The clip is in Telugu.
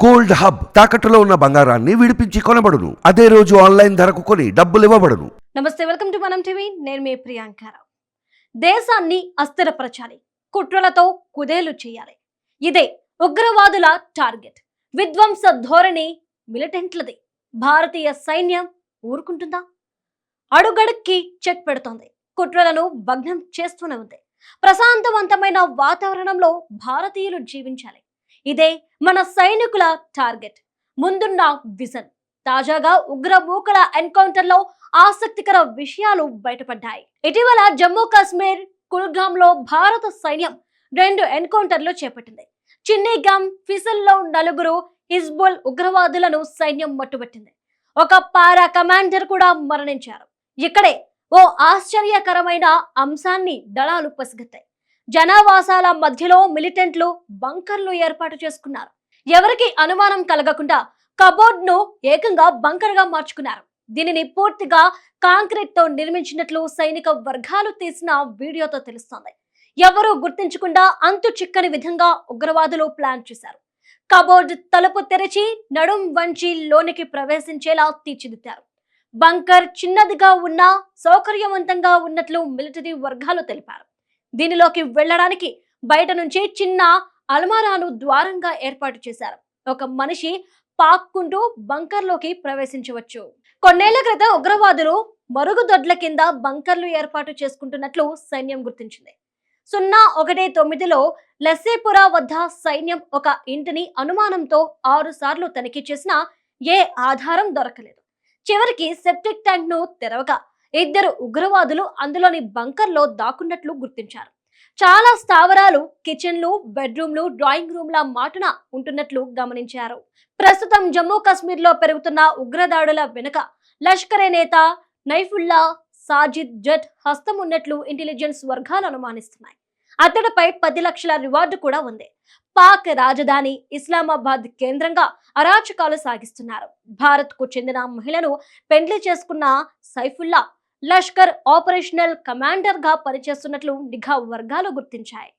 గోల్డ్ హబ్ తాకట్టులో ఉన్న బంగారాన్ని విడిపించి కొనబడును. అదే రోజు ఆన్లైన్ ధరకు కొని డబ్బులు ఇవ్వబడును. నమస్తే, వెల్కమ్ టు మనం టీవీ. నేను మీ ప్రియాంకారావు. దేశాన్ని అస్థిరపరచాలి, కుట్రలతో కుదేలు చేయాలి. ఇదే ఉగ్రవాదుల టార్గెట్. విధ్వంస ధోరణి మిలిటెంట్లది. భారతీయ సైన్యం ఊరుకుంటుందా? అడుగడుక్కి చెక్ పెడుతోంది. కుట్రలను భగ్నం చేస్తూనే ఉంది. ప్రశాంతవంతమైన వాతావరణంలో భారతీయులు జీవించాలి. ఇదే మన సైనికుల టార్గెట్, ముందున్న విజన్. తాజాగా ఉగ్రమూకల ఎన్కౌంటర్ లో ఆసక్తికర విషయాలు బయటపడ్డాయి. ఇటీవల జమ్మూ కాశ్మీర్ కుల్గామ్ లో భారత సైన్యం 2 ఎన్కౌంటర్లు చేపట్టింది. చిన్నీగామ్ ఫిసల్లో 4 హిజ్బుల్ ఉగ్రవాదులను సైన్యం మట్టుబట్టింది. ఒక పారా కమాండర్ కూడా మరణించారు. ఇక్కడే ఓ ఆశ్చర్యకరమైన అంశాన్ని దళాలు పసిగట్టాయి. జనావాసాల మధ్యలో మిలిటెంట్లు బంకర్లు ఏర్పాటు చేసుకున్నారు. ఎవరికి అనుమానం కలగకుండా కబోర్డ్ ను ఏకంగా బంకర్ గా మార్చుకున్నారు. దీనిని పూర్తిగా కాంక్రీట్ తో నిర్మించినట్లు సైనిక వర్గాలు తీసిన వీడియోతో తెలుస్తోంది. ఎవరూ గుర్తించకుండా అంతు చిక్కని విధంగా ఉగ్రవాదులు ప్లాన్ చేశారు. కబోర్డ్ తలుపు తెరిచి నడుం వంచి లోనికి ప్రవేశించేలా తీర్చిదిద్దారు. బంకర్ చిన్నదిగా ఉన్నా సౌకర్యవంతంగా ఉన్నట్లు మిలిటరీ వర్గాలు తెలిపారు. దీనిలోకి వెళ్లడానికి బయట నుంచి చిన్న అల్మారాను ద్వారంగా ఏర్పాటు చేశారు. ఒక మనిషి పాక్కుంటూ బంకర్లోకి ప్రవేశించవచ్చు. కొన్నేళ్ల క్రితం ఉగ్రవాదులు మరుగుదొడ్ల కింద బంకర్లు ఏర్పాటు చేసుకుంటున్నట్లు సైన్యం గుర్తించింది. 019లో లస్సేపురా వద్ద సైన్యం ఒక ఇంటిని అనుమానంతో 6 సార్లు తనిఖీ చేసినా ఏ ఆధారం దొరకలేదు. చివరికి సెప్టిక్ ట్యాంక్ ను తెరవగా 2 ఉగ్రవాదులు అందులోని బంకర్లో దాక్కున్నట్లు గుర్తించారు. చాలా స్థావరాలు, కిచెన్లు, బెడ్రూమ్లు, డ్రాయింగ్ రూమ్ల మాటున ఉంటున్నట్లు గమనించారు. ప్రస్తుతం జమ్మూ కాశ్మీర్ లో పెరుగుతున్న ఉగ్రదాడుల వెనుక లష్కరే నేత నైఫుల్లా సాజిద్ జట్ హస్తం ఉన్నట్లు ఇంటెలిజెన్స్ వర్గాలు అనుమానిస్తున్నాయి. అతడిపై 10 లక్షల రివార్డు కూడా ఉంది. పాక్ రాజధాని ఇస్లామాబాద్ కేంద్రంగా అరాచకాలు సాగిస్తున్నారు. భారత్ కు చెందిన మహిళను పెండ్లి చేసుకున్న సైఫుల్లా లష్కర్ ఆపరేషనల్ కమాండర్ గా పనిచేస్తున్నట్లు నిఘా వర్గాలు గుర్తించాయి.